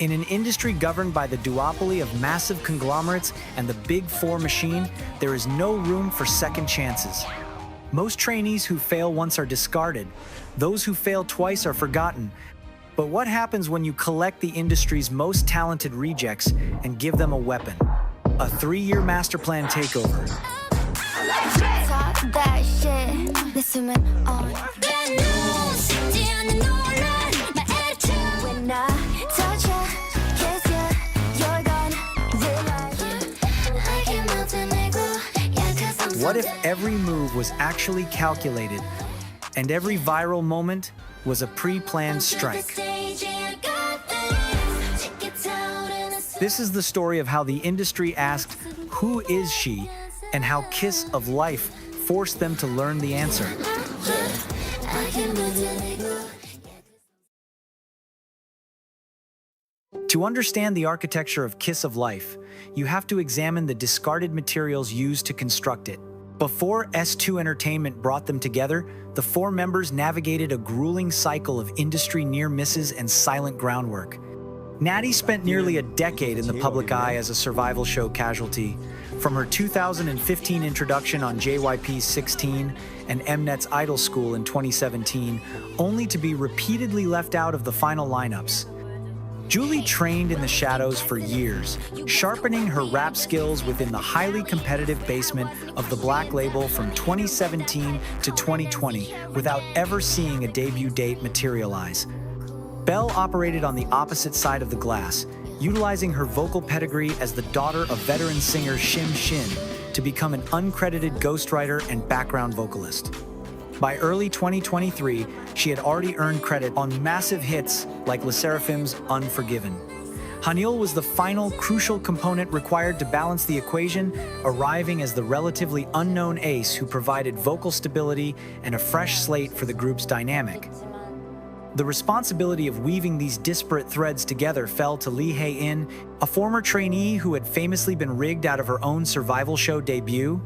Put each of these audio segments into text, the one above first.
In an industry governed by the duopoly of massive conglomerates and the Big Four machine, there is no room for second chances. Most trainees who fail once are discarded. Those who fail twice are forgotten. But what happens when you collect the industry's most talented rejects and give them a weapon? A 3-year master plan takeover. Talk that shit. Listen on. When I touch ya, kiss ya, you're gone. I can melt an igloo. Yeah, 'cause I'm What if every move was actually calculated and every viral moment was a pre-planned strike? This is the story of how the industry asked, "Who is she?" and how Kiss of Life forced them to learn the answer. To understand the architecture of Kiss of Life, you have to examine the discarded materials used to construct it. Before S2 Entertainment brought them together, the 4 members navigated a grueling cycle of industry near misses and silent groundwork. Natty spent nearly a decade in the public eye as a survival show casualty, from her 2015 introduction on JYP's 16 and Mnet's Idol School in 2017, only to be repeatedly left out of the final lineups. Julie trained in the shadows for years, sharpening her rap skills within the highly competitive basement of the Black Label from 2017 to 2020 without ever seeing a debut date materialize. Belle operated on the opposite side of the glass, utilizing her vocal pedigree as the daughter of veteran singer Shim Shin to become an uncredited ghostwriter and background vocalist. By early 2023, she had already earned credit on massive hits like Le Seraphim's Unforgiven. Haneul was the final crucial component required to balance the equation, arriving as the relatively unknown ace who provided vocal stability and a fresh slate for the group's dynamic. The responsibility of weaving these disparate threads together fell to Lee Hae-in, a former trainee who had famously been rigged out of her own survival show debut.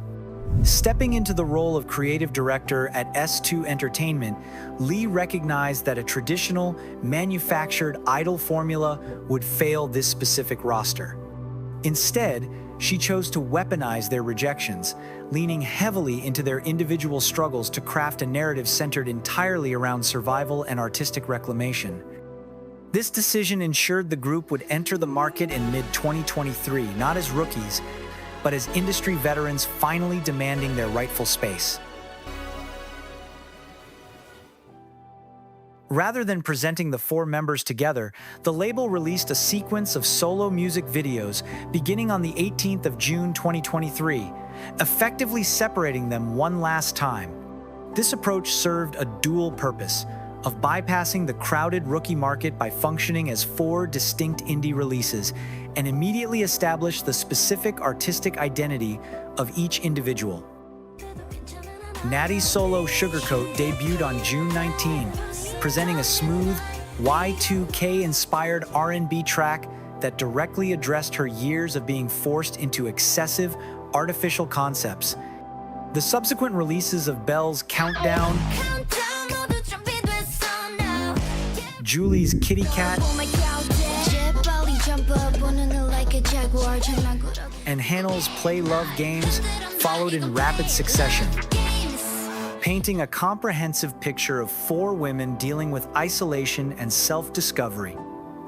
Stepping into the role of creative director at S2 Entertainment, Lee recognized that a traditional, manufactured idol formula would fail this specific roster. Instead, she chose to weaponize their rejections, leaning heavily into their individual struggles to craft a narrative centered entirely around survival and artistic reclamation. This decision ensured the group would enter the market in mid-2023, not as rookies, but as industry veterans finally demanding their rightful space. Rather than presenting the 4 members together, the label released a sequence of solo music videos beginning on the 18th of June 2023, effectively separating them one last time. This approach served a dual purpose of bypassing the crowded rookie market by functioning as 4 distinct indie releases and immediately established the specific artistic identity of each individual. Natty's solo Sugarcoat debuted on June 19, presenting a smooth, Y2K-inspired R&B track that directly addressed her years of being forced into excessive, artificial concepts. The subsequent releases of Belle's Countdown, Julie's Kitty Cat, and Haneul's Play Love Games followed in rapid succession, painting a comprehensive picture of 4 women dealing with isolation and self-discovery.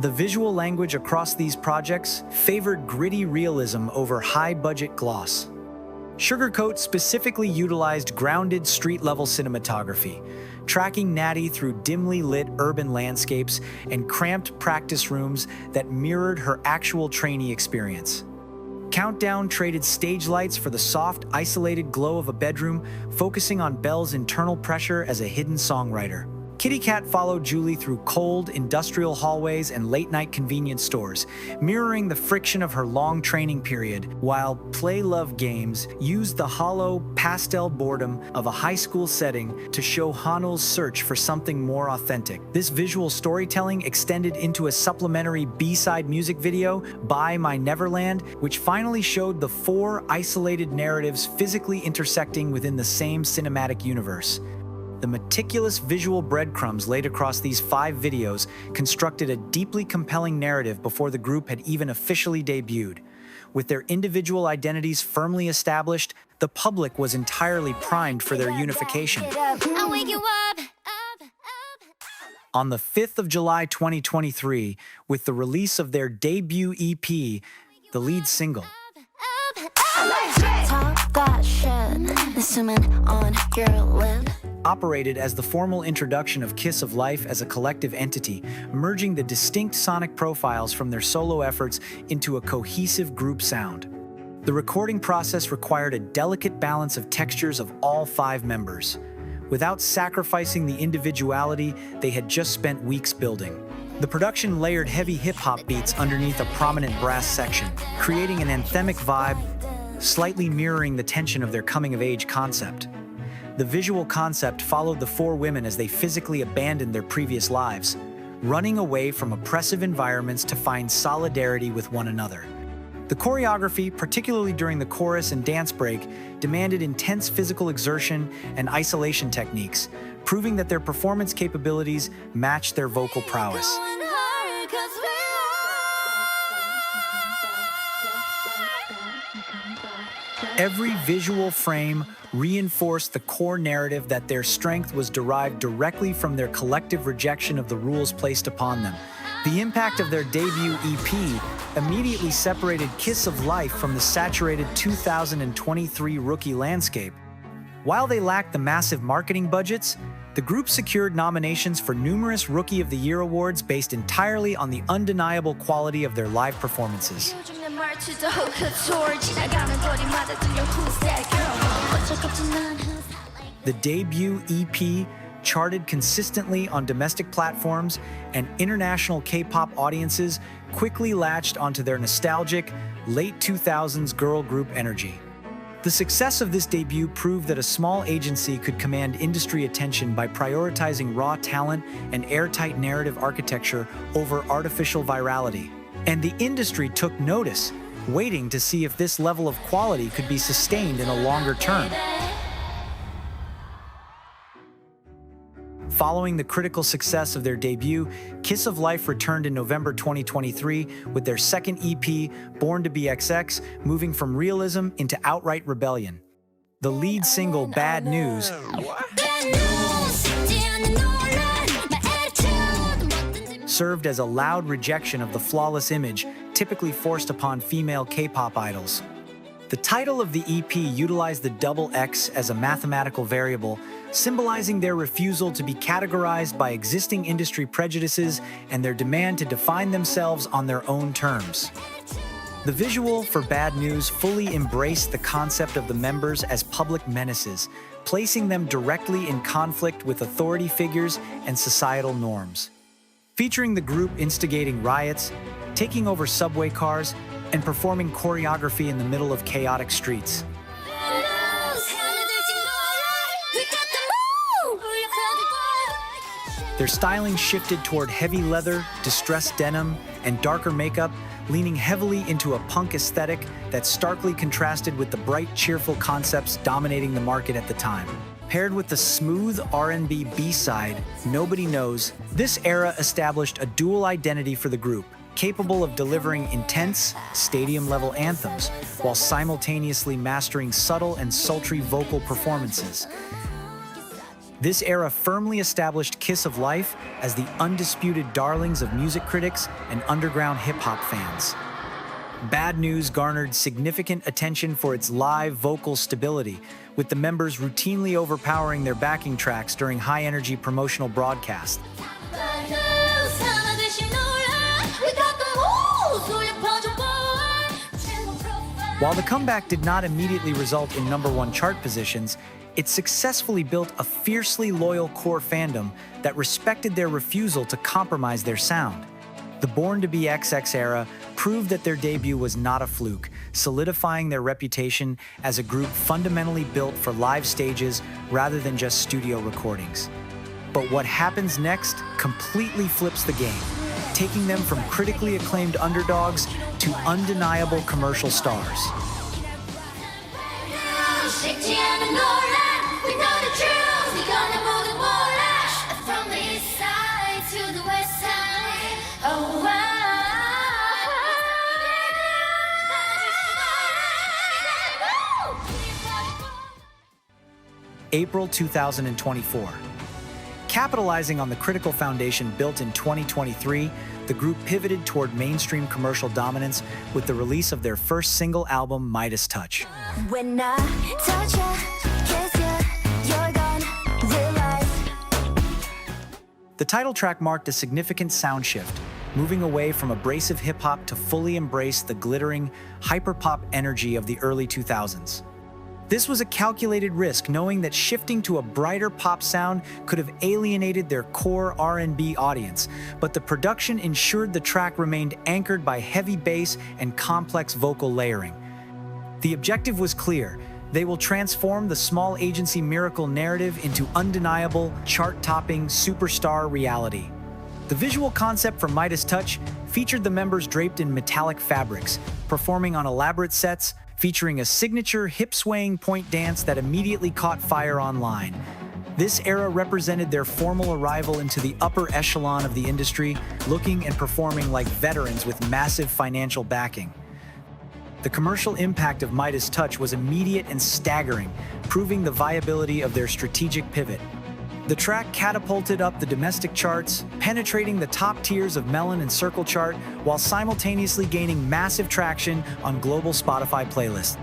The visual language across these projects favored gritty realism over high-budget gloss. Sugarcoat specifically utilized grounded street-level cinematography, tracking Natty through dimly lit urban landscapes and cramped practice rooms that mirrored her actual trainee experience. Countdown traded stage lights for the soft, isolated glow of a bedroom, focusing on Belle's internal pressure as a hidden songwriter. Kitty Cat followed Julie through cold, industrial hallways and late-night convenience stores, mirroring the friction of her long training period, while Play Love Games used the hollow, pastel boredom of a high school setting to show Haneul's search for something more authentic. This visual storytelling extended into a supplementary B-side music video, By My Neverland, which finally showed the 4 isolated narratives physically intersecting within the same cinematic universe. The meticulous visual breadcrumbs laid across these 5 videos constructed a deeply compelling narrative before the group had even officially debuted. With their individual identities firmly established, the public was entirely primed for their unification. I'll wake you up. On the 5th of July 2023, with the release of their debut EP, the lead single, Talk that shit. Assuming on your lip. operated as the formal introduction of Kiss of Life as a collective entity, merging the distinct sonic profiles from their solo efforts into a cohesive group sound. The recording process required a delicate balance of textures of all 5 members, without sacrificing the individuality they had just spent weeks building. The production layered heavy hip-hop beats underneath a prominent brass section, creating an anthemic vibe, slightly mirroring the tension of their coming-of-age concept. The visual concept followed the 4 women as they physically abandoned their previous lives, running away from oppressive environments to find solidarity with one another. The choreography, particularly during the chorus and dance break, demanded intense physical exertion and isolation techniques, proving that their performance capabilities matched their vocal prowess. Every visual frame reinforced the core narrative that their strength was derived directly from their collective rejection of the rules placed upon them. The impact of their debut EP immediately separated Kiss of Life from the saturated 2023 rookie landscape. While they lacked the massive marketing budgets, the group secured nominations for numerous Rookie of the Year awards based entirely on the undeniable quality of their live performances. The debut EP charted consistently on domestic platforms, and international K-pop audiences quickly latched onto their nostalgic, late 2000s girl group energy. The success of this debut proved that a small agency could command industry attention by prioritizing raw talent and airtight narrative architecture over artificial virality. And the industry took notice, waiting to see if this level of quality could be sustained in a longer term. Following the critical success of their debut, Kiss of Life returned in November 2023 with their second EP, Born to Be XX, moving from realism into outright rebellion. The lead single, Bad News, served as a loud rejection of the flawless image typically forced upon female K-pop idols. The title of the EP utilized the double X as a mathematical variable, symbolizing their refusal to be categorized by existing industry prejudices and their demand to define themselves on their own terms. The visual for Bad News fully embraced the concept of the members as public menaces, placing them directly in conflict with authority figures and societal norms. Featuring the group instigating riots, taking over subway cars, and performing choreography in the middle of chaotic streets. Their styling shifted toward heavy leather, distressed denim, and darker makeup, leaning heavily into a punk aesthetic that starkly contrasted with the bright, cheerful concepts dominating the market at the time. Paired with the smooth R&B B-side, Nobody Knows, this era established a dual identity for the group, capable of delivering intense, stadium-level anthems while simultaneously mastering subtle and sultry vocal performances. This era firmly established Kiss of Life as the undisputed darlings of music critics and underground hip-hop fans. Bad News garnered significant attention for its live vocal stability, with the members routinely overpowering their backing tracks during high-energy promotional broadcasts. While the comeback did not immediately result in #1 chart positions, it successfully built a fiercely loyal core fandom that respected their refusal to compromise their sound. The Born to Be XX era proved that their debut was not a fluke, solidifying their reputation as a group fundamentally built for live stages rather than just studio recordings. But what happens next completely flips the game, taking them from critically acclaimed underdogs to undeniable commercial stars. We know the truth, we gonna move the April 2024. Capitalizing on the critical foundation built in 2023, the group pivoted toward mainstream commercial dominance with the release of their first single album, Midas Touch. When I touch ya, kiss ya, you're gone, realize. The title track marked a significant sound shift, moving away from abrasive hip-hop to fully embrace the glittering, hyperpop energy of the early 2000s. This was a calculated risk, knowing that shifting to a brighter pop sound could have alienated their core R&B audience, but the production ensured the track remained anchored by heavy bass and complex vocal layering. The objective was clear: they will transform the small agency miracle narrative into undeniable, chart-topping superstar reality. The visual concept for Midas Touch featured the members draped in metallic fabrics, performing on elaborate sets, featuring a signature hip-swaying point dance that immediately caught fire online. This era represented their formal arrival into the upper echelon of the industry, looking and performing like veterans with massive financial backing. The commercial impact of Midas Touch was immediate and staggering, proving the viability of their strategic pivot. The track catapulted up the domestic charts, penetrating the top tiers of Melon and Circle chart, while simultaneously gaining massive traction on global Spotify playlists.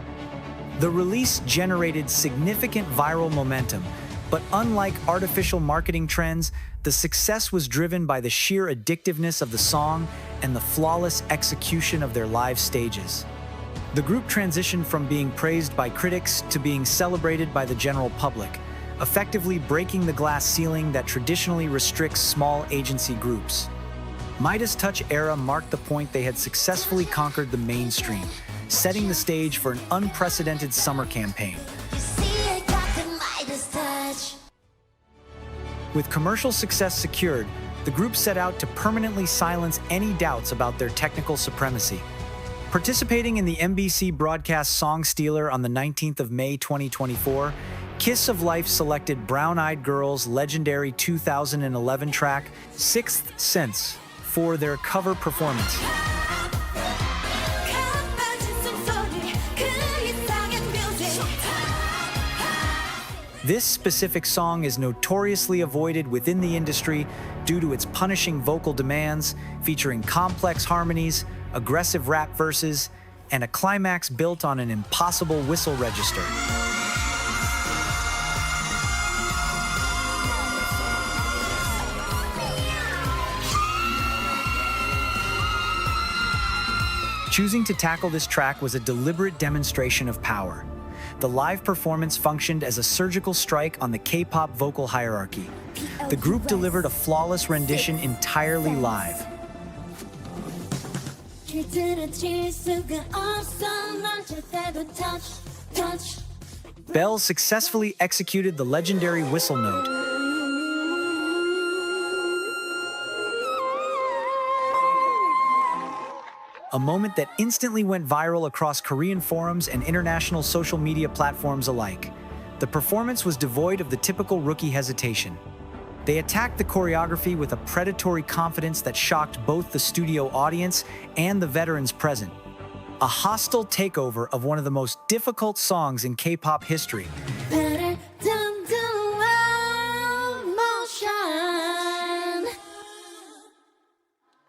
The release generated significant viral momentum, but unlike artificial marketing trends, the success was driven by the sheer addictiveness of the song and the flawless execution of their live stages. The group transitioned from being praised by critics to being celebrated by the general public, effectively breaking the glass ceiling that traditionally restricts small agency groups. Midas Touch era marked the point they had successfully conquered the mainstream, setting the stage for an unprecedented summer campaign. You see, I got the Midas touch. With commercial success secured, the group set out to permanently silence any doubts about their technical supremacy. Participating in the NBC broadcast Song Stealer on the 19th of May 2024, Kiss of Life selected Brown Eyed Girl's legendary 2011 track, Sixth Sense, for their cover performance. This specific song is notoriously avoided within the industry due to its punishing vocal demands, featuring complex harmonies, aggressive rap verses, and a climax built on an impossible whistle register. Choosing to tackle this track was a deliberate demonstration of power. The live performance functioned as a surgical strike on the K-pop vocal hierarchy. The group delivered a flawless rendition entirely live. Belle successfully executed the legendary whistle note. A moment that instantly went viral across Korean forums and international social media platforms alike. The performance was devoid of the typical rookie hesitation. They attacked the choreography with a predatory confidence that shocked both the studio audience and the veterans present. A hostile takeover of one of the most difficult songs in K-pop history.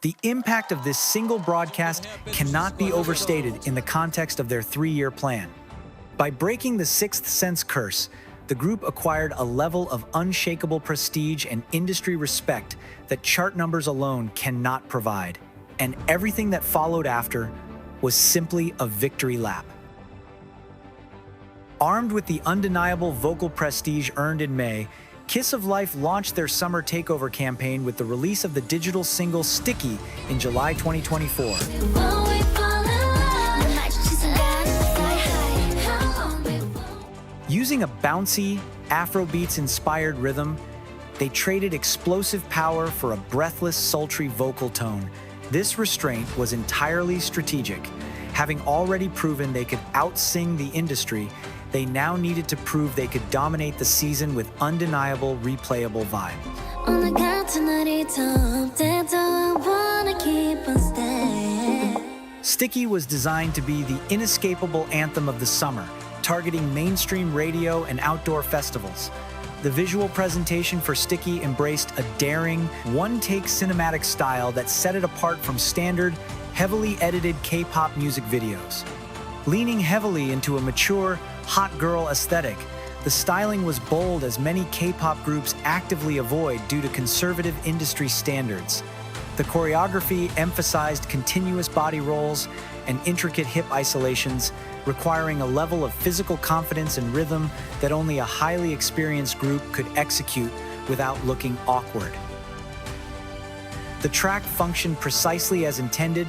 The impact of this single broadcast cannot be overstated in the context of their 3-year plan. By breaking the Sixth Sense curse, the group acquired a level of unshakable prestige and industry respect that chart numbers alone cannot provide. And everything that followed after was simply a victory lap. Armed with the undeniable vocal prestige earned in May, Kiss of Life launched their summer takeover campaign with the release of the digital single Sticky in July 2024. Using a bouncy, Afrobeats-inspired rhythm, they traded explosive power for a breathless, sultry vocal tone. This restraint was entirely strategic. Having already proven they could out-sing the industry, they now needed to prove they could dominate the season with undeniable, replayable vibe. gonna keep on staying. Sticky was designed to be the inescapable anthem of the summer, targeting mainstream radio and outdoor festivals. The visual presentation for Sticky embraced a daring, one-take cinematic style that set it apart from standard, heavily edited K-pop music videos. Leaning heavily into a mature, hot girl aesthetic, the styling was bold as many K-pop groups actively avoid due to conservative industry standards. The choreography emphasized continuous body rolls and intricate hip isolations, requiring a level of physical confidence and rhythm that only a highly experienced group could execute without looking awkward. The track functioned precisely as intended,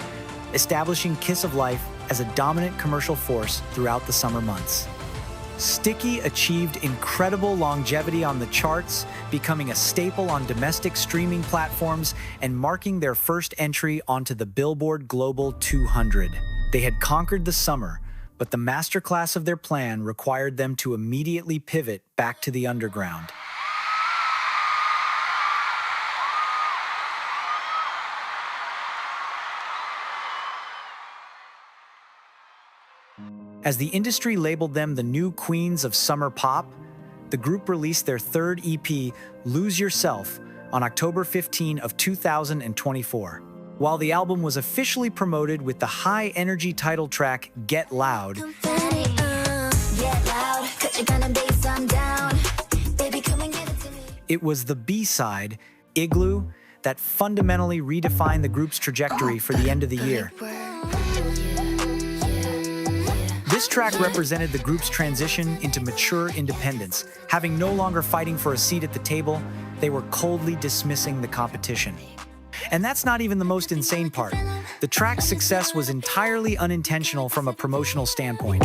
establishing Kiss of Life as a dominant commercial force throughout the summer months. Sticky achieved incredible longevity on the charts, becoming a staple on domestic streaming platforms and marking their first entry onto the Billboard Global 200. They had conquered the summer, but the masterclass of their plan required them to immediately pivot back to the underground. As the industry labeled them the new queens of summer pop, the group released their third EP, Lose Yourself, on October 15 of 2024. While the album was officially promoted with the high-energy title track, Get Loud, it was the B-side, Igloo, that fundamentally redefined the group's trajectory for the end of the year. This track represented the group's transition into mature independence. Having no longer fighting for a seat at the table, they were coldly dismissing the competition. And that's not even the most insane part. The track's success was entirely unintentional from a promotional standpoint.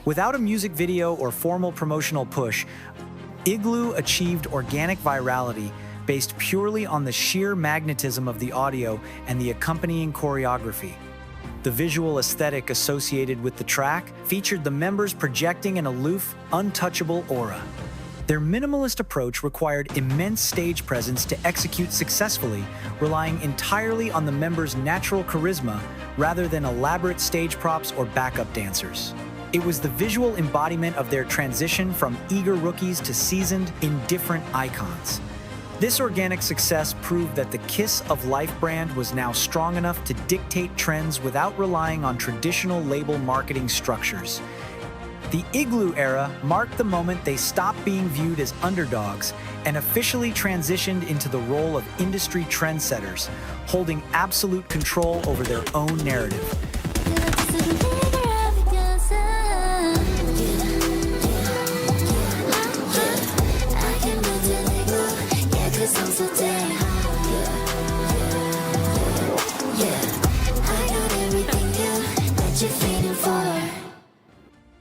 Without a music video or formal promotional push, Igloo achieved organic virality based purely on the sheer magnetism of the audio and the accompanying choreography. The visual aesthetic associated with the track featured the members projecting an aloof, untouchable aura. Their minimalist approach required immense stage presence to execute successfully, relying entirely on the members' natural charisma rather than elaborate stage props or backup dancers. It was the visual embodiment of their transition from eager rookies to seasoned, indifferent icons. This organic success proved that the Kiss of Life brand was now strong enough to dictate trends without relying on traditional label marketing structures. The Igloo era marked the moment they stopped being viewed as underdogs and officially transitioned into the role of industry trendsetters, holding absolute control over their own narrative.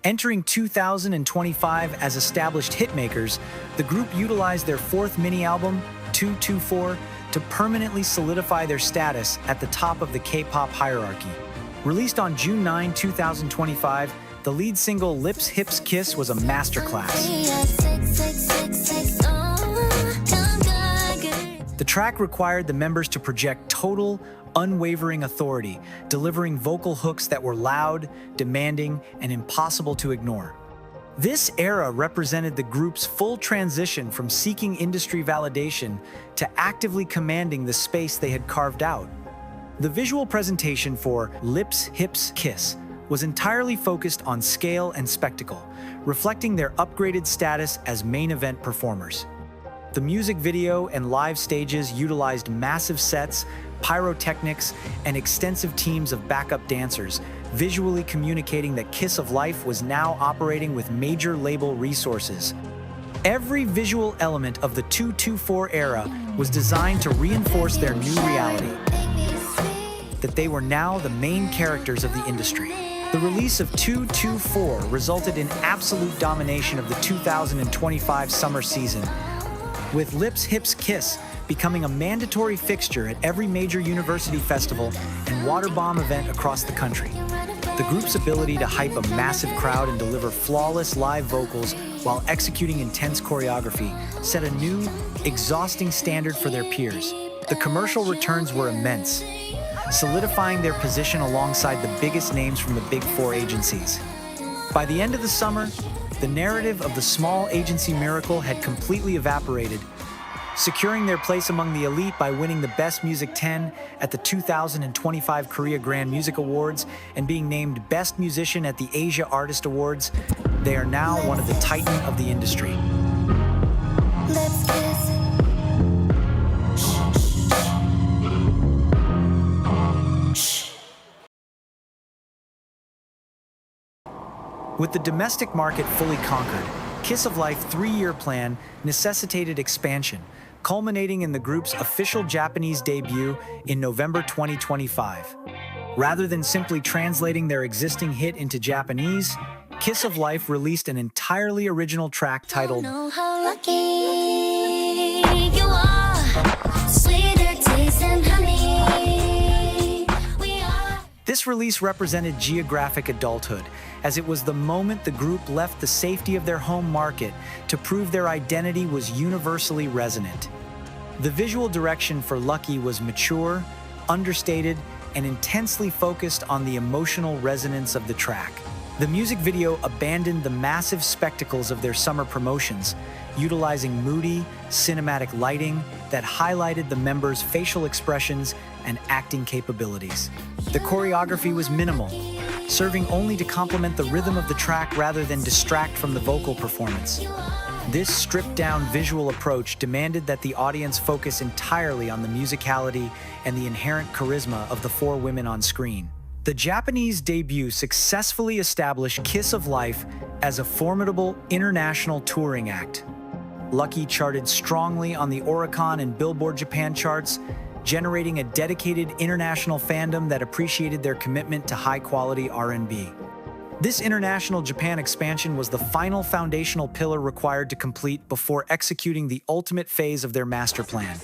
Entering 2025 as established hitmakers, the group utilized their fourth mini-album, 224, to permanently solidify their status at the top of the K-pop hierarchy. Released on June 9, 2025, the lead single Lips, Hips, Kiss was a masterclass. The track required the members to project total, unwavering authority, delivering vocal hooks that were loud, demanding, and impossible to ignore. This era represented the group's full transition from seeking industry validation to actively commanding the space they had carved out. The visual presentation for Lips, Hips, Kiss was entirely focused on scale and spectacle, reflecting their upgraded status as main event performers. The music video and live stages utilized massive sets, pyrotechnics, and extensive teams of backup dancers, visually communicating that Kiss of Life was now operating with major label resources. Every visual element of the 224 era was designed to reinforce their new reality, that they were now the main characters of the industry. The release of 224 resulted in absolute domination of the 2025 summer season, with Lips, Hips, Kiss becoming a mandatory fixture at every major university festival and water bomb event across the country. The group's ability to hype a massive crowd and deliver flawless live vocals while executing intense choreography, set a new, exhausting standard for their peers. The commercial returns were immense, solidifying their position alongside the biggest names from the Big Four agencies. By the end of the summer, the narrative of the small agency miracle had completely evaporated, securing their place among the elite by winning the Best Music 10 at the 2025 Korea Grand Music Awards and being named Best Musician at the Asia Artist Awards. They are now one of the titan of the industry. Let's kiss. With the domestic market fully conquered, Kiss of Life 3-year plan necessitated expansion, culminating in the group's official Japanese debut in November 2025. Rather than simply translating their existing hit into Japanese, Kiss of Life released an entirely original track titled Know how lucky you are. Sweeter taste than honey. We are. This release represented geographic adulthood, as it was the moment the group left the safety of their home market to prove their identity was universally resonant. The visual direction for Lucky was mature, understated, and intensely focused on the emotional resonance of the track. The music video abandoned the massive spectacles of their summer promotions, utilizing moody, cinematic lighting that highlighted the members' facial expressions and acting capabilities. The choreography was minimal, serving only to complement the rhythm of the track rather than distract from the vocal performance. This stripped-down visual approach demanded that the audience focus entirely on the musicality and the inherent charisma of the 4 women on screen. The Japanese debut successfully established Kiss of Life as a formidable international touring act. Lucky charted strongly on the Oricon and Billboard Japan charts, generating a dedicated international fandom that appreciated their commitment to high-quality R&B. This international Japan expansion was the final foundational pillar required to complete before executing the ultimate phase of their master plan.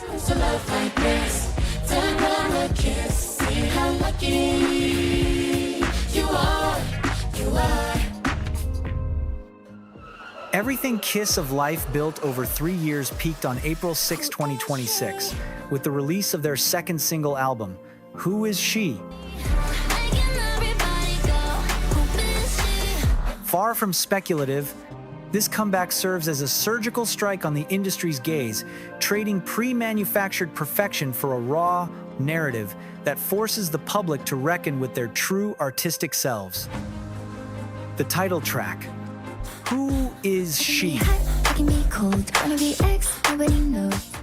Everything Kiss of Life built over 3 years peaked on April 6, 2026, with the release of their second single album, Who Is She? Far from speculative, this comeback serves as a surgical strike on the industry's gaze, trading pre-manufactured perfection for a raw narrative that forces the public to reckon with their true artistic selves. The title track, Who Is She?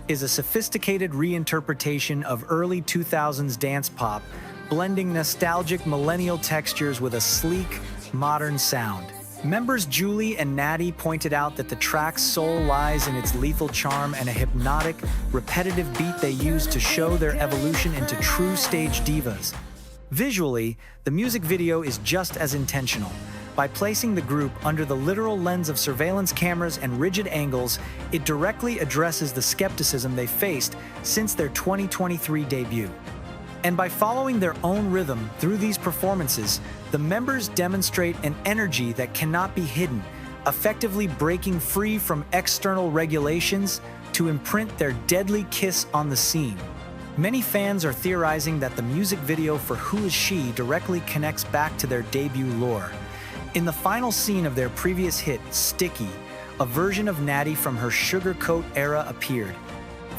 Is a sophisticated reinterpretation of early 2000s dance pop, blending nostalgic millennial textures with a sleek, modern sound. Members Julie and Natty pointed out that the track's soul lies in its lethal charm and a hypnotic, repetitive beat they used to show their evolution into true stage divas. Visually, the music video is just as intentional. By placing the group under the literal lens of surveillance cameras and rigid angles, it directly addresses the skepticism they faced since their 2023 debut. And by following their own rhythm through these performances, the members demonstrate an energy that cannot be hidden, effectively breaking free from external regulations to imprint their deadly kiss on the scene. Many fans are theorizing that the music video for Who Is She directly connects back to their debut lore. In the final scene of their previous hit, Sticky, a version of Natty from her Sugarcoat era appeared.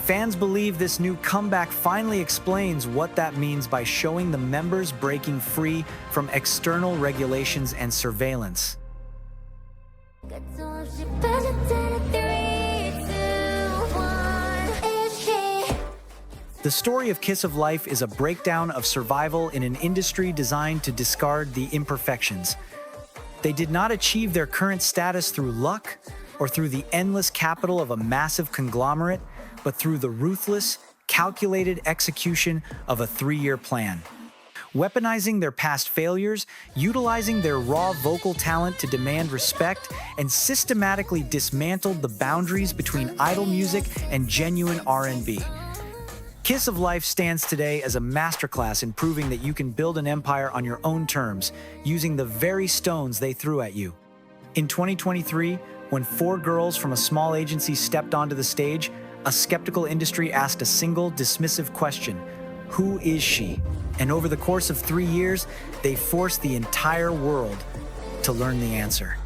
Fans believe this new comeback finally explains what that means by showing the members breaking free from external regulations and surveillance. The story of Kiss of Life is a breakdown of survival in an industry designed to discard the imperfections. They did not achieve their current status through luck or through the endless capital of a massive conglomerate, but through the ruthless, calculated execution of a 3-year plan. Weaponizing their past failures, utilizing their raw vocal talent to demand respect, and systematically dismantled the boundaries between idol music and genuine R&B. Kiss of Life stands today as a masterclass in proving that you can build an empire on your own terms, using the very stones they threw at you. In 2023, When 4 girls from a small agency stepped onto the stage, a skeptical industry asked a single dismissive question: who is she? And over the course of 3 years, they forced the entire world to learn the answer.